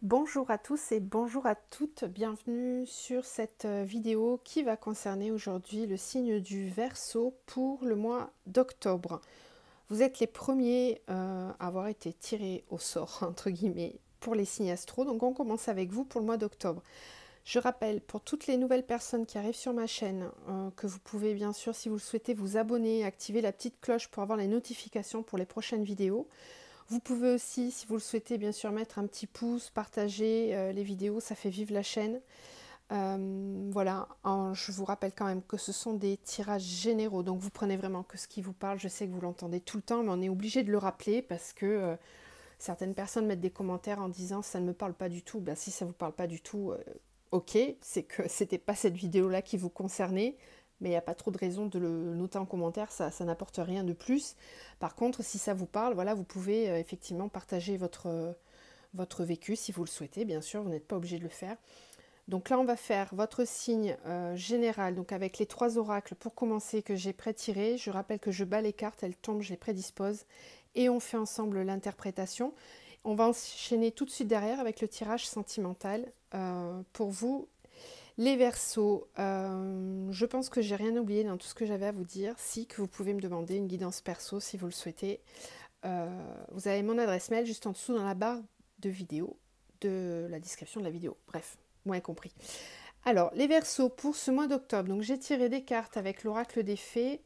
Bonjour à tous et bonjour à toutes, bienvenue sur cette vidéo qui va concerner aujourd'hui le signe du Verseau pour le mois d'octobre. Vous êtes les premiers à avoir été tirés au sort, entre guillemets, pour les signes astro, donc on commence avec vous pour le mois d'octobre. Je rappelle pour toutes les nouvelles personnes qui arrivent sur ma chaîne que vous pouvez bien sûr, si vous le souhaitez, vous abonner, activer la petite cloche pour avoir les notifications pour les prochaines vidéos. Vous pouvez aussi, si vous le souhaitez, bien sûr, mettre un petit pouce, partager les vidéos, ça fait vivre la chaîne. Voilà, je vous rappelle quand même que ce sont des tirages généraux, donc vous prenez vraiment que ce qui vous parle. Je sais que vous l'entendez tout le temps, mais on est obligé de le rappeler parce que certaines personnes mettent des commentaires en disant ça ne me parle pas du tout. Ben, si ça ne vous parle pas du tout, ok, c'est que c'était pas cette vidéo-là qui vous concernait, mais il n'y a pas trop de raison de le noter en commentaire, ça n'apporte rien de plus. Par contre, si ça vous parle, voilà, vous pouvez effectivement partager votre vécu si vous le souhaitez, bien sûr, vous n'êtes pas obligé de le faire. Donc là, on va faire votre signe général, donc avec les 3 oracles pour commencer que j'ai pré-tirés. Je rappelle que je bats les cartes, elles tombent, je les prédispose et on fait ensemble l'interprétation. On va enchaîner tout de suite derrière avec le tirage sentimental pour vous, les Verseaux. Je pense que j'ai rien oublié dans tout ce que j'avais à vous dire. Si, que vous pouvez me demander une guidance perso si vous le souhaitez. Vous avez mon adresse mail juste en dessous dans la barre de vidéo, de la description de la vidéo. Bref, moins compris. Alors, les Verseaux pour ce mois d'octobre. Donc, j'ai tiré des cartes avec l'oracle des fées.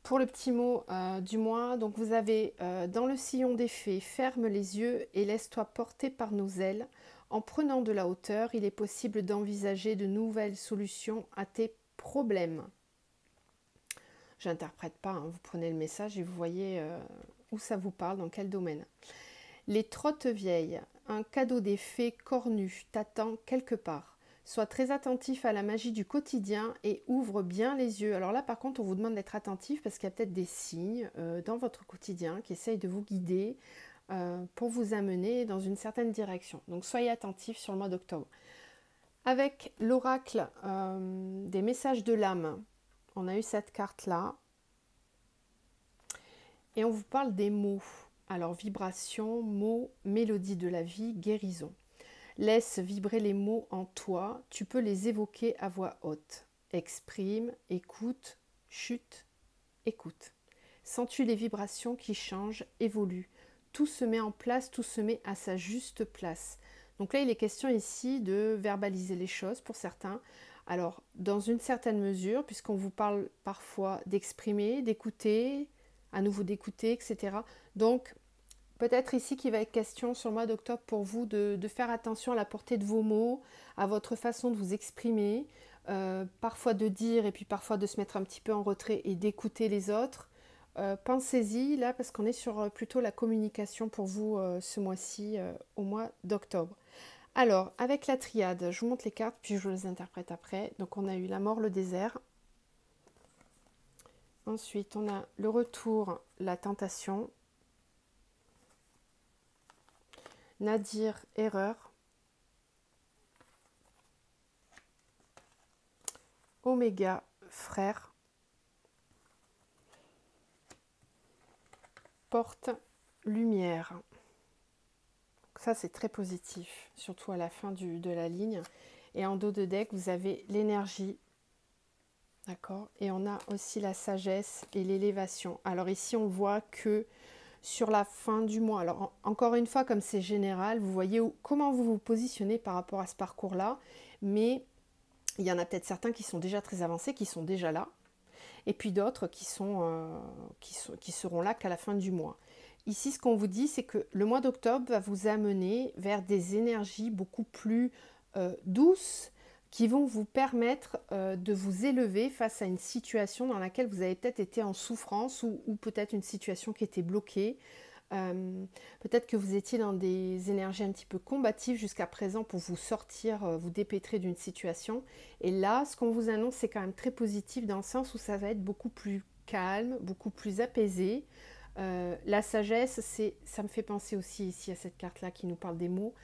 Pour le petit mot du mois, donc vous avez dans le sillon des fées, ferme les yeux et laisse-toi porter par nos ailes. En prenant de la hauteur, il est possible d'envisager de nouvelles solutions à tes problèmes. J'interprète pas, hein, vous prenez le message et vous voyez où ça vous parle, dans quel domaine. Les trottes vieilles, un cadeau des fées cornu t'attend quelque part. Sois très attentif à la magie du quotidien et ouvre bien les yeux. Alors là, par contre, on vous demande d'être attentif parce qu'il y a peut-être des signes dans votre quotidien qui essayent de vous guider pour vous amener dans une certaine direction. Donc soyez attentifs sur le mois d'octobre. Avec l'oracle des messages de l'âme, on a eu cette carte-là. Et on vous parle des mots. Alors vibration, mots, mélodie de la vie, guérison. Laisse vibrer les mots en toi, tu peux les évoquer à voix haute. Exprime, écoute, chute, écoute. Sens-tu les vibrations qui changent, évoluent. Tout se met en place, tout se met à sa juste place. Donc là, il est question ici de verbaliser les choses pour certains. Alors, dans une certaine mesure, puisqu'on vous parle parfois d'exprimer, d'écouter, à nouveau d'écouter, etc. Donc, peut-être ici qu'il va être question sur le mois d'octobre pour vous de faire attention à la portée de vos mots, à votre façon de vous exprimer, parfois de dire et puis parfois de se mettre un petit peu en retrait et d'écouter les autres. Pensez-y là parce qu'on est sur plutôt la communication pour vous ce mois-ci, au mois d'octobre. Alors, avec la triade, je vous montre les cartes puis je vous les interprète après. Donc on a eu la mort, le désert. Ensuite, on a le retour, la tentation. Nadir, erreur. Oméga, frère. Porte, lumière. Ça, c'est très positif, surtout à la fin de la ligne. Et en dos de deck, vous avez l'énergie. D'accord. Et on a aussi la sagesse et l'élévation. Alors ici, on voit que sur la fin du mois, alors encore une fois, comme c'est général, vous voyez comment vous vous positionnez par rapport à ce parcours-là. Mais il y en a peut-être certains qui sont déjà très avancés, qui sont déjà là. Et puis d'autres qui seront là qu'à la fin du mois. Ici, ce qu'on vous dit, c'est que le mois d'octobre va vous amener vers des énergies beaucoup plus douces qui vont vous permettre de vous élever face à une situation dans laquelle vous avez peut-être été en souffrance ou peut-être une situation qui était bloquée. Peut-être que vous étiez dans des énergies un petit peu combatives jusqu'à présent pour vous sortir, vous dépêtrer d'une situation. Et là, ce qu'on vous annonce, c'est quand même très positif dans le sens où ça va être beaucoup plus calme, beaucoup plus apaisé. La sagesse, ça me fait penser aussi ici à cette carte-là qui nous parle des mots.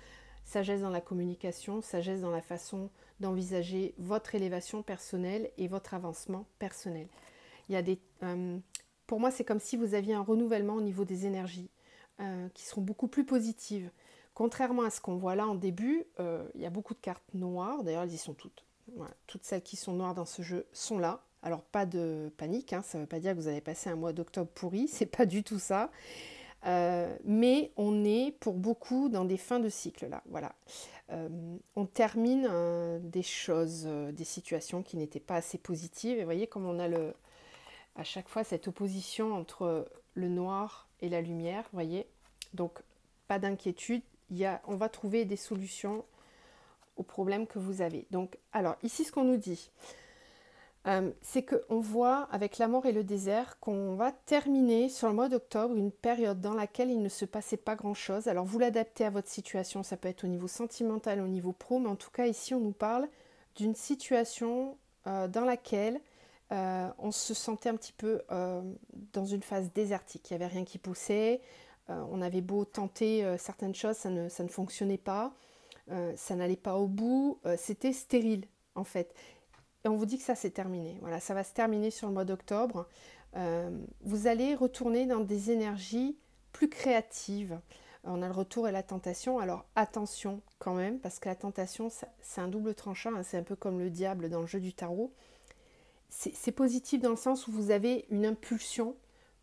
Sagesse dans la communication, sagesse dans la façon d'envisager votre élévation personnelle et votre avancement personnel. Il y a pour moi, c'est comme si vous aviez un renouvellement au niveau des énergies qui seront beaucoup plus positives. Contrairement à ce qu'on voit là en début, il y a beaucoup de cartes noires, d'ailleurs elles y sont toutes. Voilà. Toutes celles qui sont noires dans ce jeu sont là. Alors pas de panique, hein, ça ne veut pas dire que vous avez passé un mois d'octobre pourri, c'est pas du tout ça. Mais on est pour beaucoup dans des fins de cycle là, voilà. On termine des choses, des situations qui n'étaient pas assez positives. Et vous voyez comme on a à chaque fois cette opposition entre le noir et la lumière, vous voyez. Donc pas d'inquiétude, on va trouver des solutions aux problèmes que vous avez. Donc alors ici ce qu'on nous dit, c'est qu'on voit avec la mort et le désert qu'on va terminer sur le mois d'octobre une période dans laquelle il ne se passait pas grand chose. Alors vous l'adaptez à votre situation, ça peut être au niveau sentimental, au niveau pro, mais en tout cas ici on nous parle d'une situation dans laquelle on se sentait un petit peu dans une phase désertique. Il n'y avait rien qui poussait, on avait beau tenter certaines choses, ça ne fonctionnait pas, ça n'allait pas au bout, c'était stérile en fait. Et on vous dit que ça c'est terminé. Voilà, ça va se terminer sur le mois d'octobre. Vous allez retourner dans des énergies plus créatives. On a le retour et la tentation. Alors attention quand même, parce que la tentation, c'est un double tranchant. Hein, c'est un peu comme le diable dans le jeu du tarot. C'est positif dans le sens où vous avez une impulsion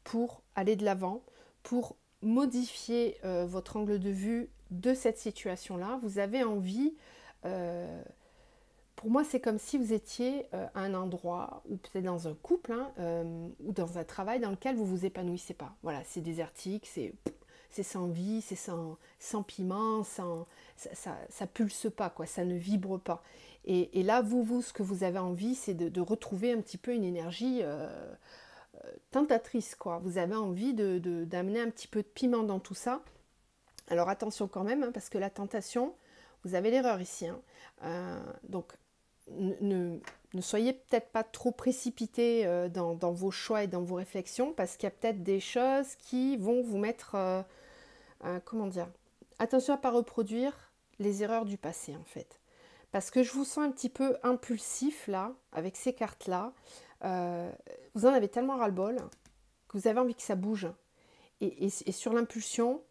pour aller de l'avant, pour modifier votre angle de vue de cette situation-là. Vous avez envie... pour moi, c'est comme si vous étiez à un endroit, ou peut-être dans un couple, hein, ou dans un travail dans lequel vous ne vous épanouissez pas. Voilà, c'est désertique, c'est sans vie, c'est sans piment, ça pulse pas, quoi, ça ne vibre pas. Et là, ce que vous avez envie, c'est de retrouver un petit peu une énergie tentatrice, quoi. Vous avez envie d'amener un petit peu de piment dans tout ça. Alors attention quand même, hein, parce que la tentation, vous avez l'erreur ici. Hein. Donc, ne soyez peut-être pas trop précipité dans vos choix et dans vos réflexions, parce qu'il y a peut-être des choses qui vont vous mettre, comment dire, attention à ne pas reproduire les erreurs du passé en fait. Parce que je vous sens un petit peu impulsif là, avec ces cartes-là. Vous en avez tellement ras-le-bol que vous avez envie que ça bouge. Et sur l'impulsion,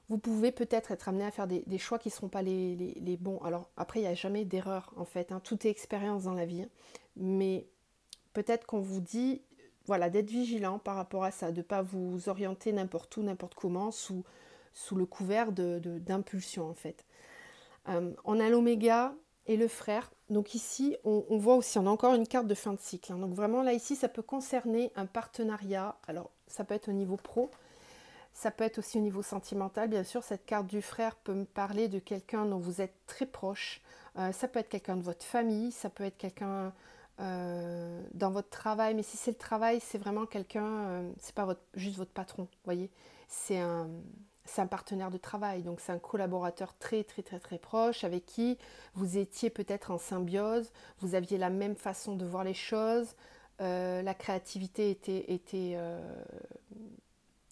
vous pouvez peut-être être amené à faire des choix qui ne seront pas les bons. Alors après, il n'y a jamais d'erreur en fait. Hein. Tout est expérience dans la vie. Hein. Mais peut-être qu'on vous dit voilà, d'être vigilant par rapport à ça, de ne pas vous orienter n'importe où, n'importe comment, sous le couvert d'impulsion en fait. On a l'oméga et le frère. Donc ici, on voit aussi, on a encore une carte de fin de cycle. Hein. Donc vraiment là, ici, ça peut concerner un partenariat. Alors ça peut être au niveau pro. Ça peut être aussi au niveau sentimental, bien sûr. Cette carte du frère peut me parler de quelqu'un dont vous êtes très proche. Ça peut être quelqu'un de votre famille, ça peut être quelqu'un dans votre travail. Mais si c'est le travail, c'est vraiment quelqu'un, c'est pas juste votre patron, vous voyez. C'est un partenaire de travail, donc c'est un collaborateur très très très très proche avec qui vous étiez peut-être en symbiose, vous aviez la même façon de voir les choses, la créativité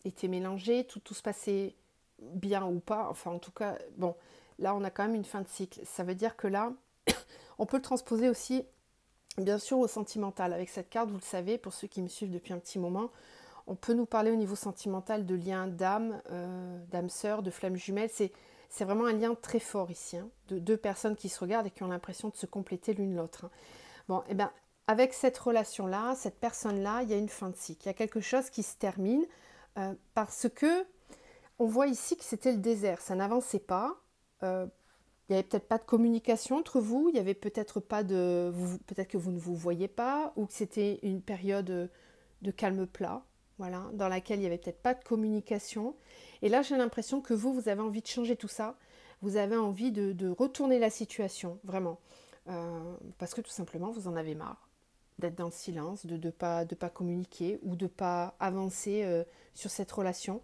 était mélangé, tout se passait bien ou pas, enfin en tout cas, bon, là on a quand même une fin de cycle. Ça veut dire que là, on peut le transposer aussi, bien sûr, au sentimental. Avec cette carte, vous le savez, pour ceux qui me suivent depuis un petit moment, on peut nous parler au niveau sentimental de liens d'âme, d'âme sœur, de flammes jumelles. C'est vraiment un lien très fort ici, hein, de deux personnes qui se regardent et qui ont l'impression de se compléter l'une l'autre. Hein. Bon, et bien, avec cette relation-là, cette personne-là, il y a une fin de cycle. Il y a quelque chose qui se termine. Parce que on voit ici que c'était le désert, ça n'avançait pas, il n'y avait peut-être pas de communication entre vous, il n'y avait peut-être pas peut-être que vous ne vous voyez pas, ou que c'était une période de calme plat, voilà, dans laquelle il n'y avait peut-être pas de communication. Et là, j'ai l'impression que vous avez envie de changer tout ça, vous avez envie de retourner la situation, vraiment, parce que tout simplement, vous en avez marre d'être dans le silence, de ne pas communiquer ou de ne pas avancer sur cette relation.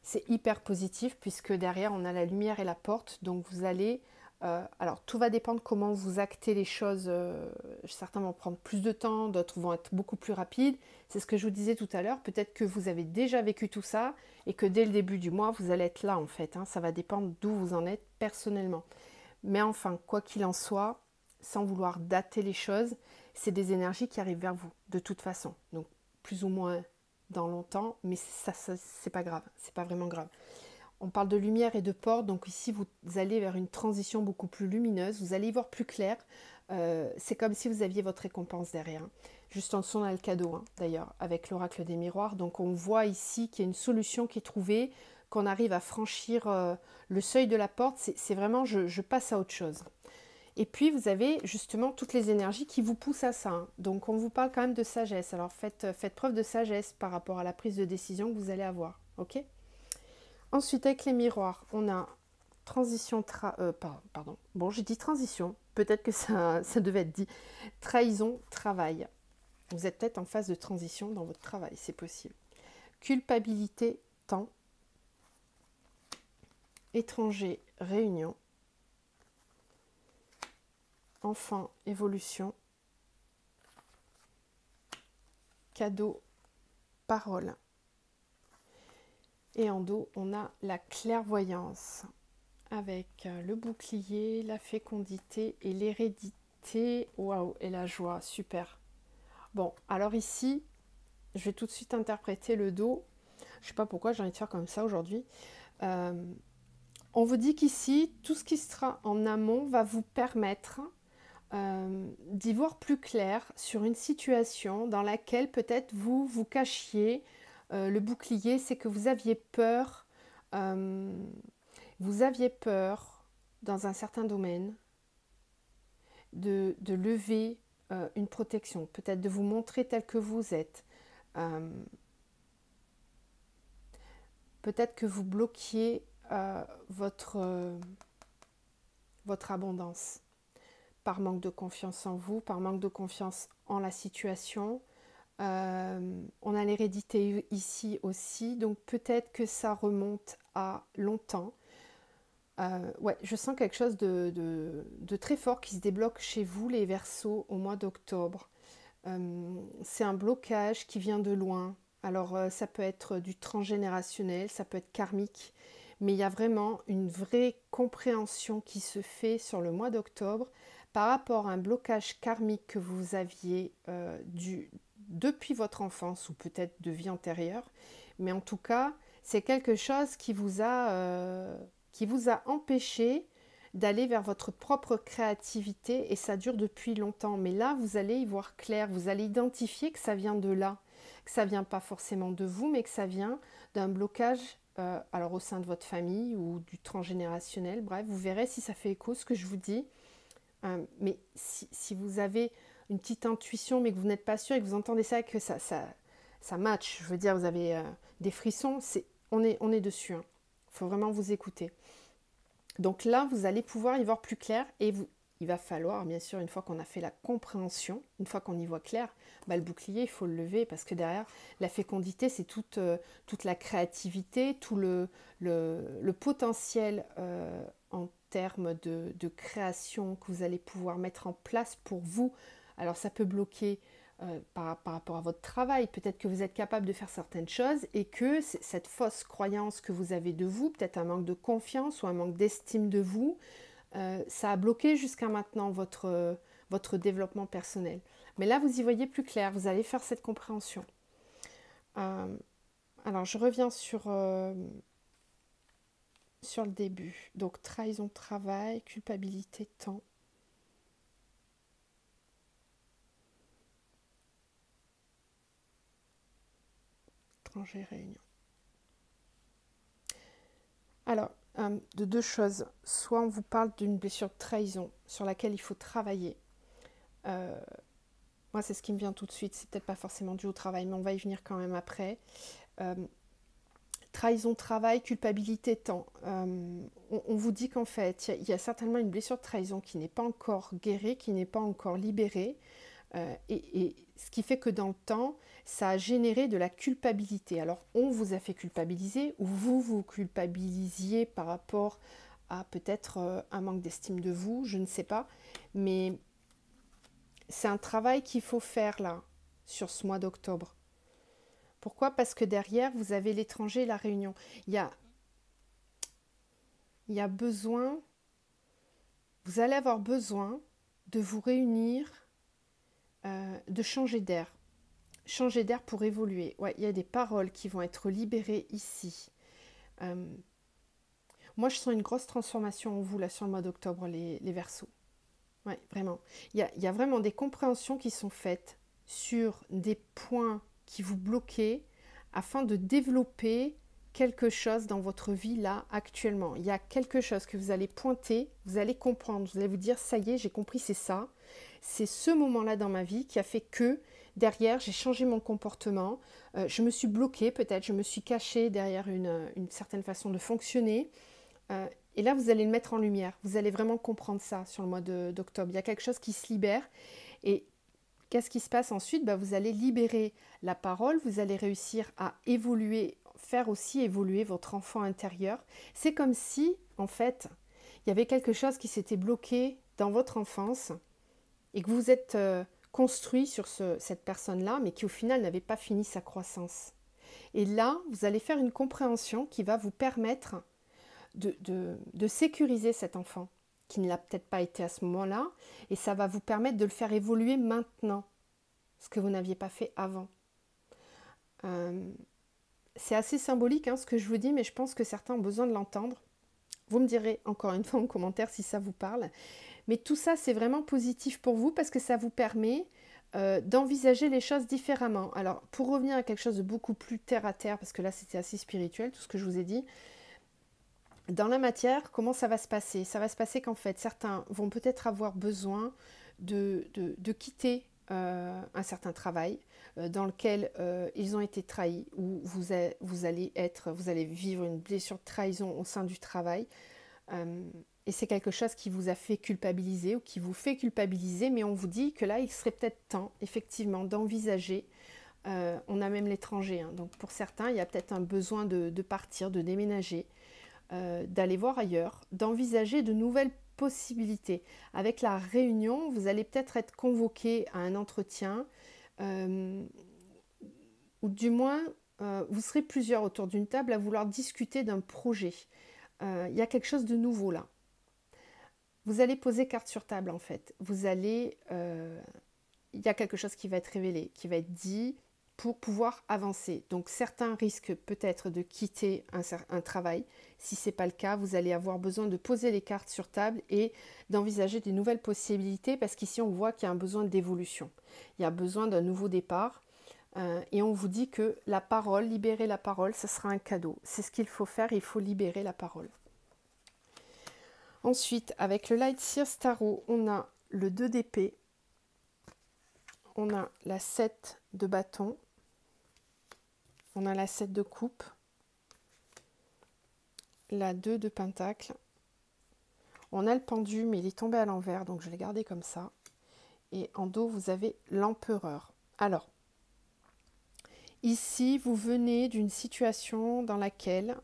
C'est hyper positif puisque derrière on a la lumière et la porte, donc vous allez... alors tout va dépendre comment vous actez les choses, certains vont prendre plus de temps, d'autres vont être beaucoup plus rapides, c'est ce que je vous disais tout à l'heure, peut-être que vous avez déjà vécu tout ça et que dès le début du mois vous allez être là en fait, hein. Ça va dépendre d'où vous en êtes personnellement. Mais enfin, quoi qu'il en soit, sans vouloir dater les choses, c'est des énergies qui arrivent vers vous, de toute façon. Donc, plus ou moins dans longtemps, mais ça c'est pas grave, c'est pas vraiment grave. On parle de lumière et de porte, donc ici vous allez vers une transition beaucoup plus lumineuse, vous allez y voir plus clair. C'est comme si vous aviez votre récompense derrière. Juste en dessous on a le cadeau, d'ailleurs, avec l'oracle des miroirs. Donc on voit ici qu'il y a une solution qui est trouvée, qu'on arrive à franchir le seuil de la porte. C'est vraiment, je passe à autre chose. Et puis vous avez justement toutes les énergies qui vous poussent à ça. Donc on vous parle quand même de sagesse. Alors faites preuve de sagesse par rapport à la prise de décision que vous allez avoir. Ok ? Ensuite, avec les miroirs, on a transition, pardon, bon, j'ai dit transition, peut-être que ça devait être dit, trahison, travail. Vous êtes peut-être en phase de transition dans votre travail, c'est possible. Culpabilité, temps. Étranger, réunion. Enfant, évolution. Cadeau, parole. Et en dos, on a la clairvoyance avec le bouclier, la fécondité et l'hérédité. Waouh, et la joie, super. Bon, alors ici, je vais tout de suite interpréter le dos. Je ne sais pas pourquoi j'ai envie de faire comme ça aujourd'hui. On vous dit qu'ici, tout ce qui sera en amont va vous permettre d'y voir plus clair sur une situation dans laquelle peut-être vous vous cachiez. Le bouclier, c'est que vous aviez peur. Vous aviez peur dans un certain domaine de lever une protection, peut-être de vous montrer tel que vous êtes. Peut-être que vous bloquiez votre abondance par manque de confiance en vous, par manque de confiance en la situation. On a l'hérédité ici aussi, donc peut-être que ça remonte à longtemps. Ouais, je sens quelque chose de très fort qui se débloque chez vous, les Verseaux, au mois d'octobre. C'est un blocage qui vient de loin. Alors, ça peut être du transgénérationnel, ça peut être karmique, mais il y a vraiment une vraie compréhension qui se fait sur le mois d'octobre par rapport à un blocage karmique que vous aviez depuis votre enfance ou peut-être de vie antérieure. Mais en tout cas, c'est quelque chose qui vous a empêché d'aller vers votre propre créativité et ça dure depuis longtemps. Mais là, vous allez y voir clair, vous allez identifier que ça vient de là, que ça vient pas forcément de vous, mais que ça vient d'un blocage, alors au sein de votre famille ou du transgénérationnel. Bref, vous verrez si ça fait écho ce que je vous dis. Mais si vous avez une petite intuition, mais que vous n'êtes pas sûr et que vous entendez ça, que ça match, je veux dire, vous avez des frissons, on est dessus. Il faut vraiment vous écouter. Donc là, vous allez pouvoir y voir plus clair et il va falloir, bien sûr, une fois qu'on a fait la compréhension, une fois qu'on y voit clair, le bouclier, il faut le lever parce que derrière, la fécondité, c'est toute la créativité, tout le potentiel en termes de création que vous allez pouvoir mettre en place pour vous. Alors ça peut bloquer par rapport à votre travail, peut-être que vous êtes capable de faire certaines choses et que cette fausse croyance que vous avez de vous, peut-être un manque de confiance ou un manque d'estime de vous, ça a bloqué jusqu'à maintenant votre développement personnel. Mais là, vous y voyez plus clair, vous allez faire cette compréhension. Alors, je reviens sur le début. Donc, trahison, travail, culpabilité, temps. Réunion. Alors, de deux choses. Soit on vous parle d'une blessure de trahison sur laquelle il faut travailler. Moi, c'est ce qui me vient tout de suite. C'est peut-être pas forcément dû au travail, mais on va y venir quand même après. Trahison, travail, culpabilité, temps. On vous dit qu'en fait, il y a certainement une blessure de trahison qui n'est pas encore guérie, qui n'est pas encore libérée. Et ce qui fait que dans le temps, ça a généré de la culpabilité. Alors, on vous a fait culpabiliser ou vous vous culpabilisiez par rapport à peut-être un manque d'estime de vous, je ne sais pas. Mais c'est un travail qu'il faut faire là, sur ce mois d'octobre. Pourquoi ? Parce que derrière, vous avez l'étranger et la réunion. Il y a besoin, vous allez avoir besoin de vous réunir, de changer d'air. Changer d'air pour évoluer. Ouais, il y a des paroles qui vont être libérées ici. Moi, je sens une grosse transformation en vous, là, sur le mois d'octobre, les Verseaux. Ouais, vraiment. Il y a vraiment des compréhensions qui sont faites sur des points qui vous bloquaient afin de développer quelque chose dans votre vie là actuellement. Il y a quelque chose que vous allez pointer, vous allez comprendre, vous allez vous dire ça y est, j'ai compris, c'est ça. C'est ce moment-là dans ma vie qui a fait que derrière j'ai changé mon comportement, je me suis bloquée peut-être, je me suis cachée derrière une certaine façon de fonctionner. Et là, vous allez le mettre en lumière. Vous allez vraiment comprendre ça sur le mois d'octobre. Il y a quelque chose qui se libère. Et qu'est-ce qui se passe ensuite? Vous allez libérer la parole. Vous allez réussir à évoluer, faire aussi évoluer votre enfant intérieur. C'est comme si, en fait, il y avait quelque chose qui s'était bloqué dans votre enfance et que vous êtes construit sur cette personne-là, mais qui au final n'avait pas fini sa croissance. Et là, vous allez faire une compréhension qui va vous permettre de sécuriser cet enfant qui ne l'a peut-être pas été à ce moment-là, et ça va vous permettre de le faire évoluer maintenant, ce que vous n'aviez pas fait avant. C'est assez symbolique ce que je vous dis, mais je pense que certains ont besoin de l'entendre. Vous me direz encore une fois en commentaire si ça vous parle. Mais tout ça, c'est vraiment positif pour vous parce que ça vous permet d'envisager les choses différemment. Alors, pour revenir à quelque chose de beaucoup plus terre à terre, parce que là, c'était assez spirituel, tout ce que je vous ai dit, dans la matière, comment ça va se passer? Ça va se passer qu'en fait, certains vont peut-être avoir besoin de quitter un certain travail dans lequel ils ont été trahis, ou vous allez vivre une blessure de trahison au sein du travail. Et c'est quelque chose qui vous a fait culpabiliser ou qui vous fait culpabiliser, mais on vous dit que là, il serait peut-être temps, effectivement, d'envisager. On a même l'étranger, donc pour certains, il y a peut-être un besoin de partir, de déménager, d'aller voir ailleurs, d'envisager de nouvelles possibilités. Avec la réunion, vous allez peut-être être convoqué à un entretien, ou du moins, vous serez plusieurs autour d'une table à vouloir discuter d'un projet. Il y a quelque chose de nouveau là. Vous allez poser carte sur table en fait. Il y a quelque chose qui va être révélé, qui va être dit pour pouvoir avancer. Donc certains risquent peut-être de quitter un travail. Si ce n'est pas le cas, vous allez avoir besoin de poser les cartes sur table et d'envisager de nouvelles possibilités parce qu'ici on voit qu'il y a un besoin d'évolution. Il y a besoin d'un nouveau départ. Et on vous dit que la parole, libérer la parole, ce sera un cadeau. C'est ce qu'il faut faire, il faut libérer la parole. Ensuite, avec le Light Seers Tarot, on a le 2 d'épée, on a la 7 de bâton, on a la 7 de coupe, la 2 de pentacle, on a le pendu, mais il est tombé à l'envers, donc je l'ai gardé comme ça. Et en dos, vous avez l'empereur. Alors, ici, vous venez d'une situation dans laquelle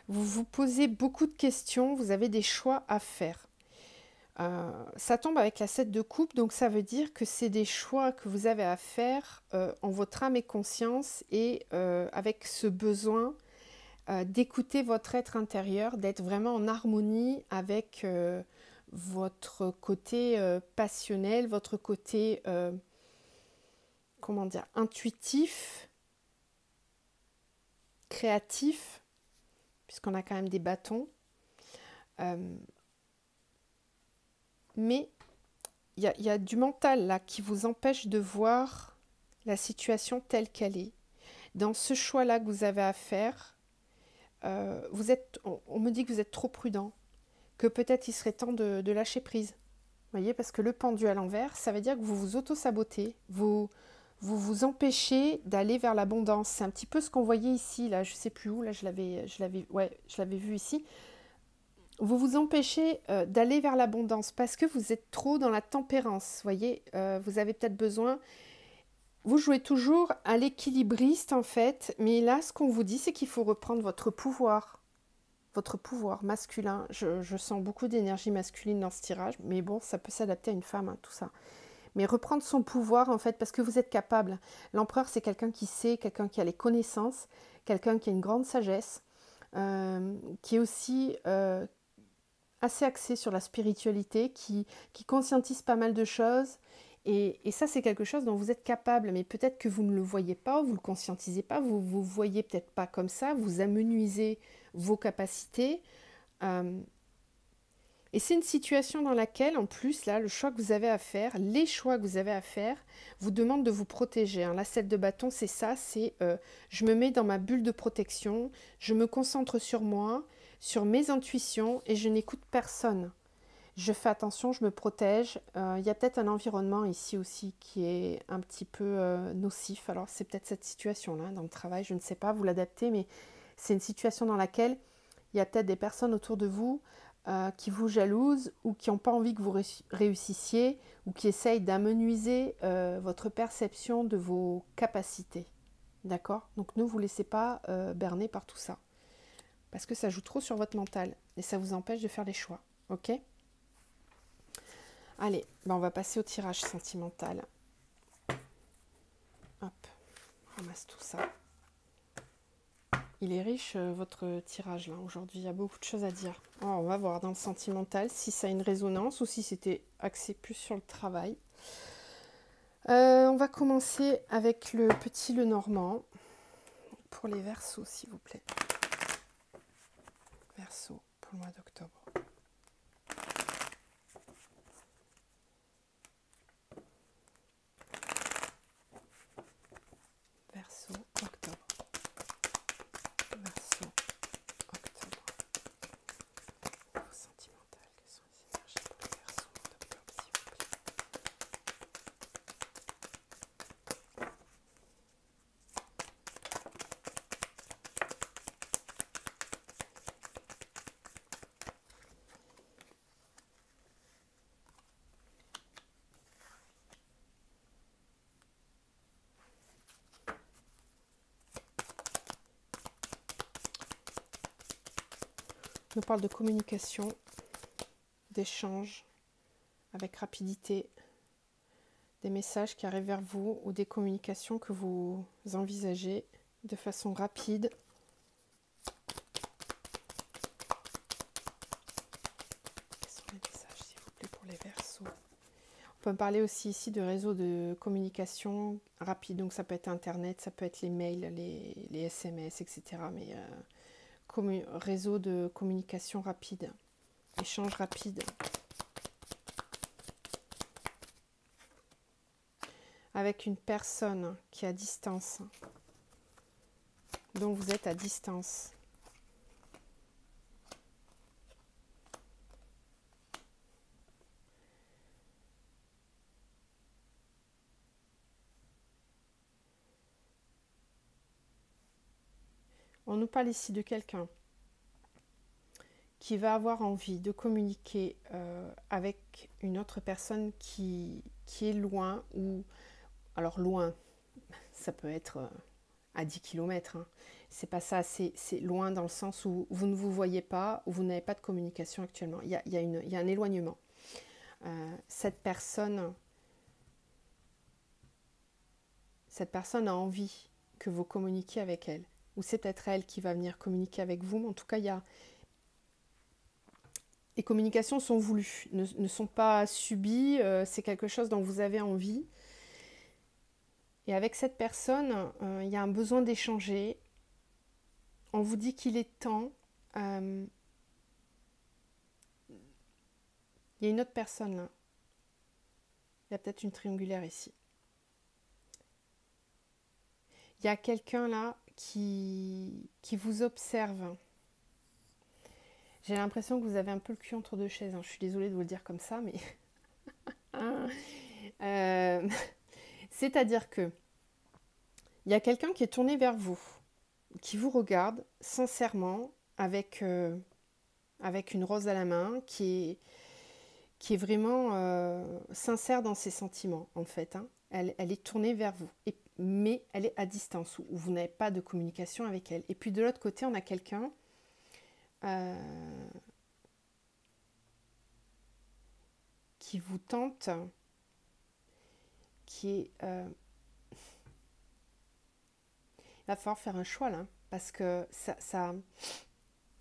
vous vous posez beaucoup de questions, vous avez des choix à faire. Ça tombe avec la 7 de coupe, donc ça veut dire que c'est des choix que vous avez à faire en votre âme et conscience et avec ce besoin d'écouter votre être intérieur, d'être vraiment en harmonie avec votre côté passionnel, votre côté comment dire, intuitif, créatif, puisqu'on a quand même des bâtons. Mais il y a du mental là qui vous empêche de voir la situation telle qu'elle est. Dans ce choix-là que vous avez à faire, on me dit que vous êtes trop prudent, que peut-être il serait temps de lâcher prise. Vous voyez, parce que le pendu à l'envers, ça veut dire que vous vous auto-sabotez, vous empêchez d'aller vers l'abondance. C'est un petit peu ce qu'on voyait ici, là, je ne sais plus où, là je l'avais vu ici. Vous vous empêchez d'aller vers l'abondance parce que vous êtes trop dans la tempérance. Vous voyez, vous avez peut-être besoin... Vous jouez toujours à l'équilibriste en fait, mais là ce qu'on vous dit c'est qu'il faut reprendre votre pouvoir masculin. Je sens beaucoup d'énergie masculine dans ce tirage, mais bon, ça peut s'adapter à une femme, tout ça. Mais reprendre son pouvoir en fait, parce que vous êtes capable. L'empereur c'est quelqu'un qui sait, quelqu'un qui a les connaissances, quelqu'un qui a une grande sagesse, qui est aussi... assez axé sur la spiritualité, qui conscientise pas mal de choses Et ça, c'est quelque chose dont vous êtes capable, mais peut-être que vous ne le voyez pas, vous ne le conscientisez pas, vous ne vous voyez peut-être pas comme ça, vous amenuisez vos capacités. Et c'est une situation dans laquelle, en plus, là, le choix que vous avez à faire, les choix que vous avez à faire, vous demandent de vous protéger. Hein. La 7 de bâton, c'est ça, c'est je me mets dans ma bulle de protection, je me concentre sur moi, sur mes intuitions et je n'écoute personne. Je fais attention, je me protège. Il y a peut-être un environnement ici aussi qui est un petit peu nocif. Alors c'est peut-être cette situation-là dans le travail, je ne sais pas, vous l'adaptez, mais c'est une situation dans laquelle il y a peut-être des personnes autour de vous qui vous jalousent ou qui n'ont pas envie que vous réussissiez ou qui essayent d'amenuiser votre perception de vos capacités. D'accord? Donc ne vous laissez pas berner par tout ça. Parce que ça joue trop sur votre mental et ça vous empêche de faire les choix. Ok? Allez, ben on va passer au tirage sentimental. Hop, ramasse tout ça. Il est riche votre tirage là aujourd'hui, il y a beaucoup de choses à dire. Alors, on va voir dans le sentimental si ça a une résonance ou si c'était axé plus sur le travail. On va commencer avec le petit Lenormand pour les Verseaux s'il vous plaît. Verseau pour le mois d'octobre. Verseau, octobre. Verseau, octobre. Sentimental, quelles sont les énergies pour les Verseaux au mois d'octobre, s'il vous plaît. On nous parle de communication, d'échange avec rapidité, des messages qui arrivent vers vous ou des communications que vous envisagez de façon rapide. Quels sont les messages, s'il vous plaît, pour les Verseaux? On peut parler aussi ici de réseaux de communication rapide, donc ça peut être Internet, ça peut être les mails, les SMS, etc. Mais réseau de communication rapide, échange rapide. Avec une personne qui est à distance, dont vous êtes à distance. On nous parle ici de quelqu'un qui va avoir envie de communiquer avec une autre personne qui est loin ou... Alors loin, ça peut être à 10 km. Hein. C'est pas ça, c'est loin dans le sens où vous ne vous voyez pas, où vous n'avez pas de communication actuellement. Il y a un éloignement. Cette personne a envie que vous communiquiez avec elle. Ou c'est peut-être elle qui va venir communiquer avec vous. Mais en tout cas, les communications sont voulues, ne sont pas subies. C'est quelque chose dont vous avez envie. Et avec cette personne, il y a un besoin d'échanger. On vous dit qu'il est temps. Il y a une autre personne là. Il y a peut-être une triangulaire ici. Il y a quelqu'un là qui vous observe. J'ai l'impression que vous avez un peu le cul entre deux chaises. Hein. Je suis désolée de vous le dire comme ça, mais... C'est-à-dire que il y a quelqu'un qui est tourné vers vous, qui vous regarde sincèrement avec une rose à la main, qui est vraiment sincère dans ses sentiments, en fait. Hein. Elle est tournée vers vous, mais elle est à distance, où vous n'avez pas de communication avec elle. Et puis de l'autre côté, on a quelqu'un qui vous tente, qui est... il va falloir faire un choix là, parce que ça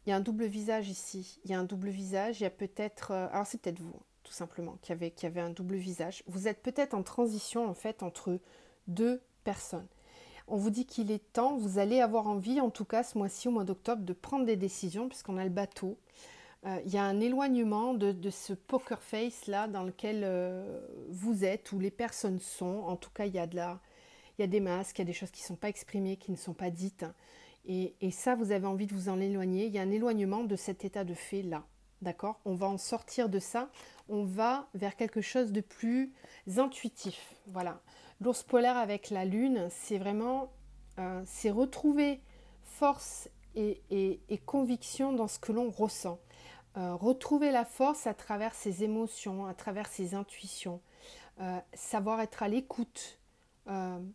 il y a un double visage ici. Il y a un double visage, il y a peut-être... alors c'est peut-être vous, tout tout simplement, qui avait un double visage. Vous êtes peut-être en transition en fait entre deux personnes. On vous dit qu'il est temps, vous allez avoir envie, en tout cas ce mois-ci, au mois d'octobre, de prendre des décisions, puisqu'on a le bateau. Il y a un éloignement de ce poker face là dans lequel vous êtes, où les personnes sont. En tout cas, il y a des masques, il y a des choses qui ne sont pas exprimées, qui ne sont pas dites. Et ça, vous avez envie de vous en éloigner. Il y a un éloignement de cet état de fait là. D'accord? On va en sortir de ça. On va vers quelque chose de plus intuitif. Voilà. L'ours polaire avec la lune, c'est vraiment c'est retrouver force et conviction dans ce que l'on ressent. Retrouver la force à travers ses émotions, à travers ses intuitions. Savoir être à l'écoute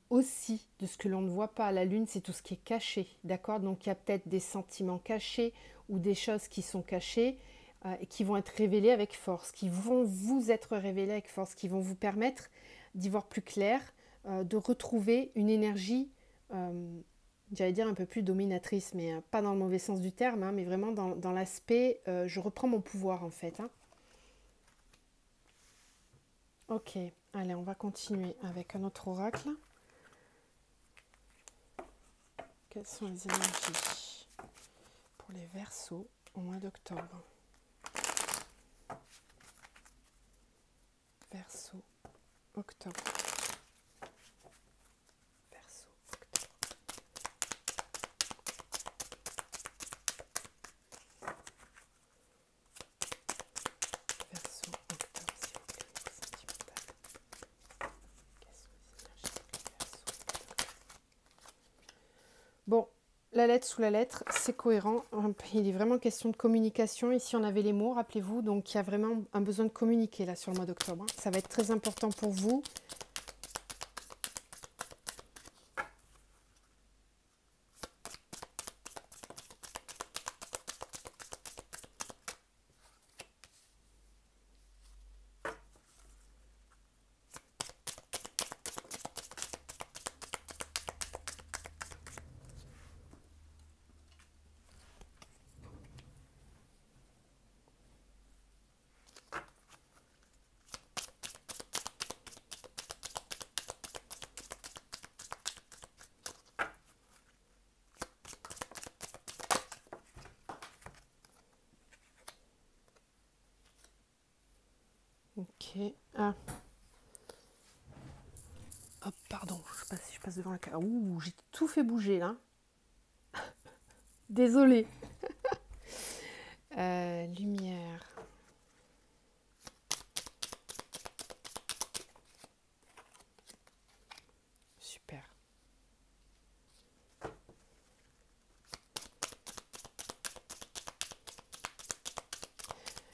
aussi de ce que l'on ne voit pas. La lune, c'est tout ce qui est caché. D'accord? Donc il y a peut-être des sentiments cachés ou des choses qui sont cachées et qui vont être révélées avec force, qui vont vous être révélées avec force, qui vont vous permettre d'y voir plus clair, de retrouver une énergie, j'allais dire un peu plus dominatrice, mais pas dans le mauvais sens du terme, hein, mais vraiment dans l'aspect je reprends mon pouvoir en fait. Hein. Ok, allez, on va continuer avec un autre oracle. Quelles sont les énergies pour les Verseaux au mois d'octobre? Verseau, octobre. Verseau, octobre. Verseau, octobre, s'il vous plaît, niveau sentimental. Quelles sont les énergies pour les Verseaux? Bon, la lettre sous la lettre, c'est cohérent. Il est vraiment question de communication. Ici, on avait les mots, rappelez-vous. Donc, il y a vraiment un besoin de communiquer là sur le mois d'octobre. Ça va être très important pour vous. Ok. Ah. Hop, pardon, je passe devant la caméra. Ouh, j'ai tout fait bouger là. Désolée. Lumière. Super.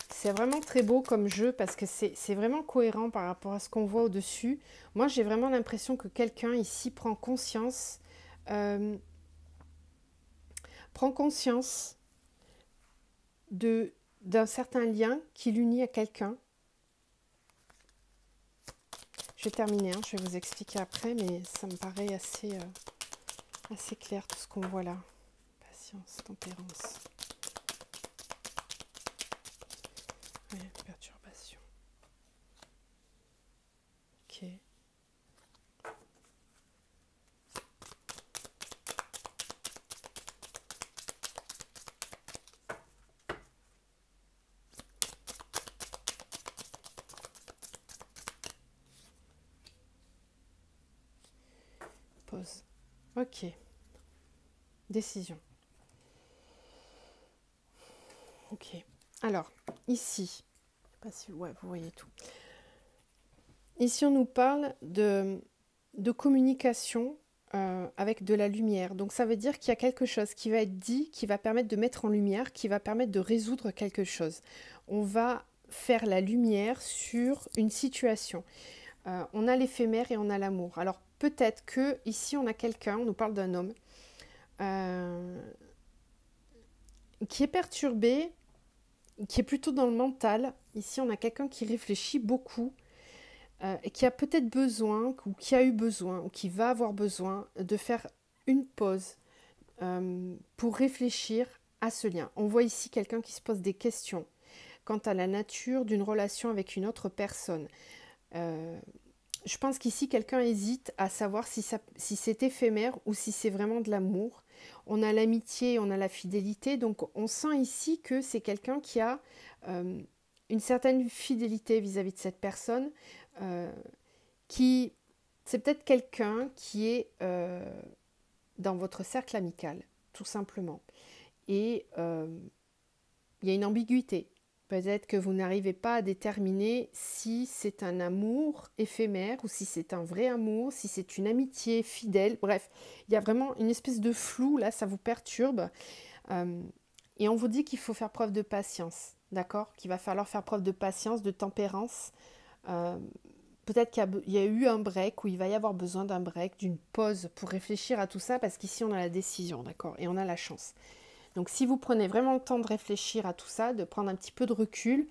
C'est vraiment très beau comme jeu parce que c'est vraiment cohérent par rapport à ce qu'on voit au-dessus. Moi, j'ai vraiment l'impression que quelqu'un ici prend conscience d'un certain lien qui l'unit à quelqu'un. Je vais terminer, hein, je vais vous expliquer après, mais ça me paraît assez clair tout ce qu'on voit là. Patience, tempérance. Ouais, perturbation. Ok. Pause. Ok. Décision. Ok. Alors, ici, je sais pas si ouais, vous voyez tout. Ici, on nous parle de communication avec de la lumière. Donc, ça veut dire qu'il y a quelque chose qui va être dit, qui va permettre de mettre en lumière, qui va permettre de résoudre quelque chose. On va faire la lumière sur une situation. On a l'éphémère et on a l'amour. Alors, peut-être que ici, on a quelqu'un, on nous parle d'un homme, qui est perturbé, qui est plutôt dans le mental. Ici, on a quelqu'un qui réfléchit beaucoup et qui a peut-être besoin, ou qui a eu besoin, ou qui va avoir besoin de faire une pause pour réfléchir à ce lien. On voit ici quelqu'un qui se pose des questions. quant à la nature d'une relation avec une autre personne. Je pense qu'ici, quelqu'un hésite à savoir si c'est éphémère ou si c'est vraiment de l'amour. On a l'amitié, on a la fidélité, donc on sent ici que c'est quelqu'un qui a une certaine fidélité vis-à-vis de cette personne, c'est peut-être quelqu'un qui est dans votre cercle amical, tout simplement. Et il y a une ambiguïté. Peut-être que vous n'arrivez pas à déterminer si c'est un amour éphémère ou si c'est un vrai amour, si c'est une amitié fidèle. Bref, il y a vraiment une espèce de flou, là, ça vous perturbe. Et on vous dit qu'il faut faire preuve de patience, d'accord? Qu'il va falloir faire preuve de patience, de tempérance. Peut-être qu'il y a eu un break ou il va y avoir besoin d'un break, d'une pause pour réfléchir à tout ça parce qu'ici on a la décision, d'accord? Et on a la chance. Donc si vous prenez vraiment le temps de réfléchir à tout ça, de prendre un petit peu de recul,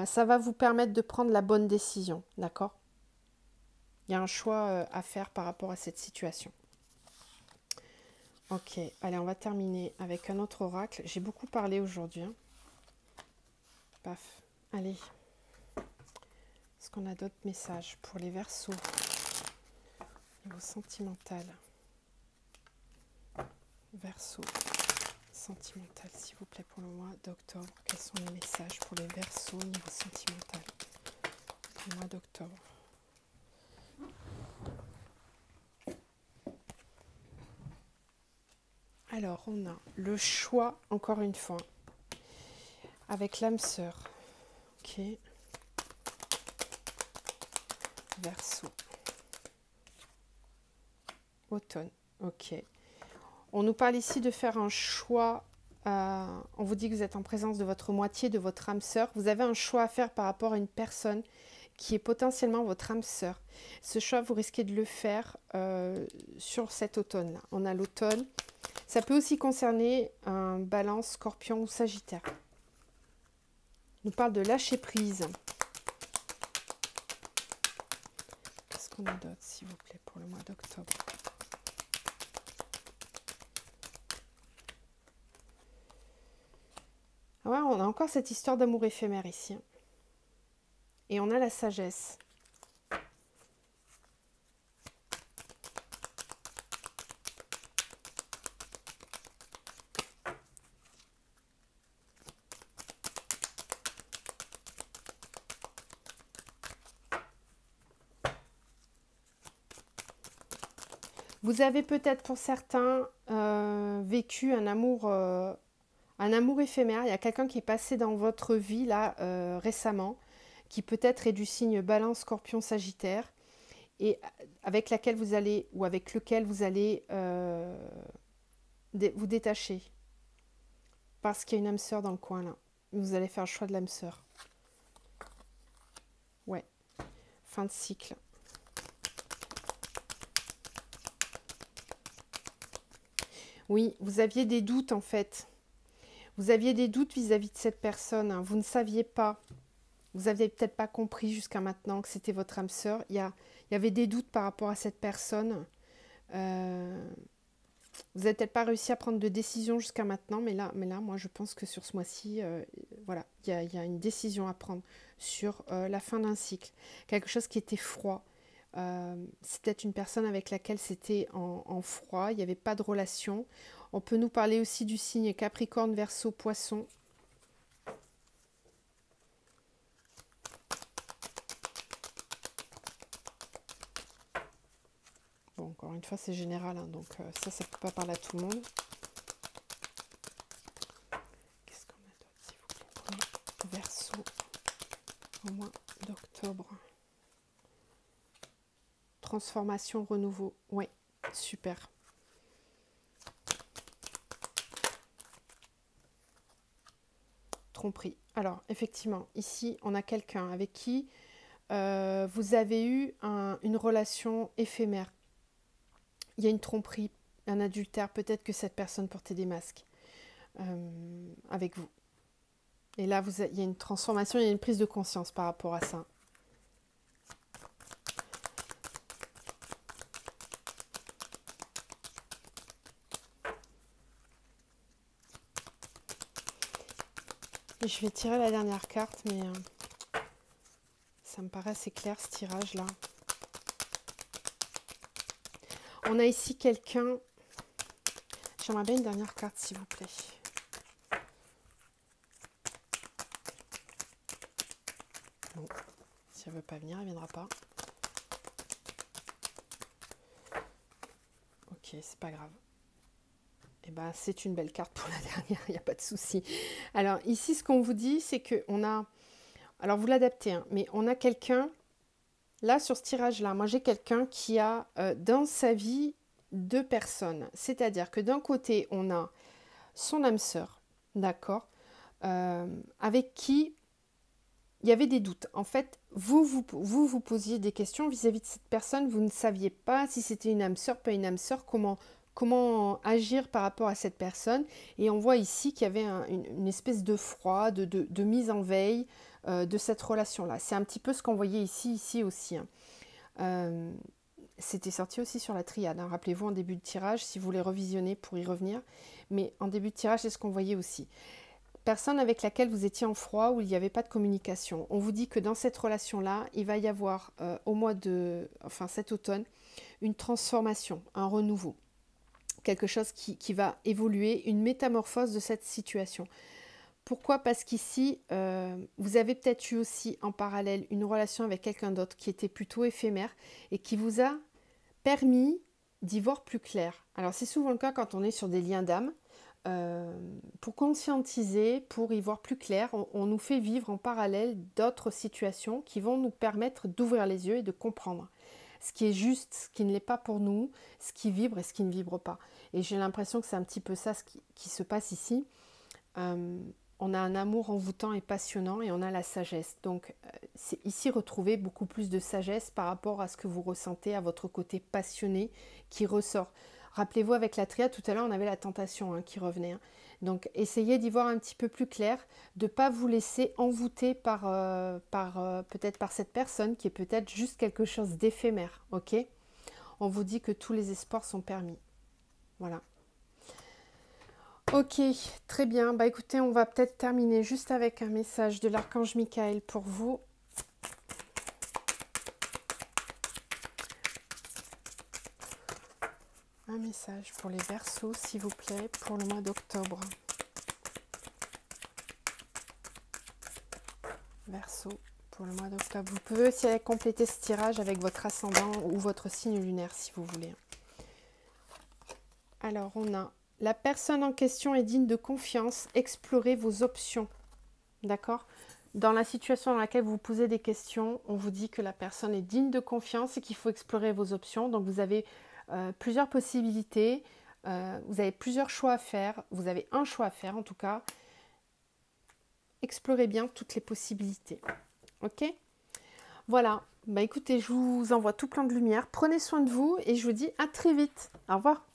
ça va vous permettre de prendre la bonne décision, d'accord? Il y a un choix à faire par rapport à cette situation. Ok, allez, on va terminer avec un autre oracle. J'ai beaucoup parlé aujourd'hui. Hein. Paf, allez. Est-ce qu'on a d'autres messages pour les Verseaux? Niveau sentimental. Verseau. Sentimental, s'il vous plaît, pour le mois d'octobre. Quels sont les messages pour les Verseaux niveau sentimental le mois d'octobre? Alors, on a le choix, encore une fois, avec l'âme sœur. Ok. Verseau. Automne. Ok. On nous parle ici de faire un choix. On vous dit que vous êtes en présence de votre moitié, de votre âme sœur. Vous avez un choix à faire par rapport à une personne qui est potentiellement votre âme sœur. Ce choix, vous risquez de le faire sur cet automne-là. On a l'automne. Ça peut aussi concerner un Balance, Scorpion ou Sagittaire. On nous parle de lâcher prise. Qu'est-ce qu'on a d'autre, s'il vous plaît, pour le mois d'octobre? Ouais, on a encore cette histoire d'amour éphémère ici. Et on a la sagesse. Vous avez peut-être pour certains vécu un amour éphémère. Il y a quelqu'un qui est passé dans votre vie là récemment, qui peut-être est du signe Balance, Scorpion, Sagittaire, et avec laquelle vous allez, ou avec lequel vous allez vous détacher. Parce qu'il y a une âme sœur dans le coin là. Vous allez faire le choix de l'âme sœur. Ouais. Fin de cycle. Oui, vous aviez des doutes en fait. Vous aviez des doutes vis-à-vis de cette personne. Hein. Vous ne saviez pas. Vous n'aviez peut-être pas compris jusqu'à maintenant que c'était votre âme sœur. Il y avait des doutes par rapport à cette personne. Vous n'avez peut-être pas réussi à prendre de décision jusqu'à maintenant. Mais là, moi, je pense que sur ce mois-ci, voilà, il y a une décision à prendre sur la fin d'un cycle. Quelque chose qui était froid. C'est peut-être une personne avec laquelle c'était en froid, il n'y avait pas de relation. On peut nous parler aussi du signe Capricorne, Verseau, Poisson. Bon, encore une fois, c'est général, hein, donc ça ne peut pas parler à tout le monde. Qu'est-ce qu'on a d'autre, s'il vous plaît? Verseau, au mois d'octobre. Transformation, renouveau. Oui, super. Tromperie. Alors, effectivement, ici, on a quelqu'un avec qui vous avez eu une relation éphémère. Il y a une tromperie, un adultère. Peut-être que cette personne portait des masques avec vous. Et là, il y a une transformation, il y a une prise de conscience par rapport à ça. Je vais tirer la dernière carte, mais ça me paraît assez clair ce tirage-là. On a ici quelqu'un... J'aimerais bien une dernière carte, s'il vous plaît. Bon, si elle ne veut pas venir, elle ne viendra pas. Ok, c'est pas grave. Eh ben, c'est une belle carte pour la dernière, il n'y a pas de souci. Alors ici, ce qu'on vous dit, c'est qu'on a... Alors vous l'adaptez, hein, mais on a quelqu'un... Là, sur ce tirage-là, moi j'ai quelqu'un qui a dans sa vie 2 personnes. C'est-à-dire que d'un côté, on a son âme sœur, d'accord, avec qui il y avait des doutes. En fait, vous posiez des questions vis-à-vis de cette personne. Vous ne saviez pas si c'était une âme sœur, pas une âme sœur, comment agir par rapport à cette personne. Et on voit ici qu'il y avait une espèce de froid, de mise en veille de cette relation-là. C'est un petit peu ce qu'on voyait ici aussi. Hein. C'était sorti aussi sur la triade. Hein. Rappelez-vous en début de tirage, si vous voulez revisionner pour y revenir. Mais en début de tirage, c'est ce qu'on voyait aussi. Personne avec laquelle vous étiez en froid, où il n'y avait pas de communication. On vous dit que dans cette relation-là, il va y avoir cet automne, une transformation, un renouveau. Quelque chose qui va évoluer, une métamorphose de cette situation. Pourquoi? Parce qu'ici, vous avez peut-être eu aussi en parallèle une relation avec quelqu'un d'autre qui était plutôt éphémère et qui vous a permis d'y voir plus clair. Alors c'est souvent le cas quand on est sur des liens d'âme. Pour conscientiser, pour y voir plus clair, on nous fait vivre en parallèle d'autres situations qui vont nous permettre d'ouvrir les yeux et de comprendre ce qui est juste, ce qui ne l'est pas pour nous, ce qui vibre et ce qui ne vibre pas. Et j'ai l'impression que c'est un petit peu ça qui se passe ici. On a un amour envoûtant et passionnant et on a la sagesse. Donc, c'est ici retrouver beaucoup plus de sagesse par rapport à ce que vous ressentez, à votre côté passionné qui ressort. Rappelez-vous, avec la triade, tout à l'heure, on avait la tentation qui revenait. Hein. Donc, essayez d'y voir un petit peu plus clair, de ne pas vous laisser envoûter peut-être par cette personne qui est peut-être juste quelque chose d'éphémère. Ok ? On vous dit que tous les espoirs sont permis. Voilà. Ok, très bien. Bah écoutez, on va peut-être terminer juste avec un message de l'archange Michael pour vous. Un message pour les Verseaux, s'il vous plaît, pour le mois d'octobre. Verseau, pour le mois d'octobre. Vous pouvez aussi aller compléter ce tirage avec votre ascendant ou votre signe lunaire, si vous voulez. Alors, on a... La personne en question est digne de confiance. Explorez vos options. D'accord ? Dans la situation dans laquelle vous vous posez des questions, on vous dit que la personne est digne de confiance et qu'il faut explorer vos options. Donc, vous avez plusieurs possibilités. Vous avez plusieurs choix à faire. Vous avez un choix à faire, en tout cas. Explorez bien toutes les possibilités. Ok ? Voilà. Bah, écoutez, je vous envoie tout plein de lumière. Prenez soin de vous et je vous dis à très vite. Au revoir.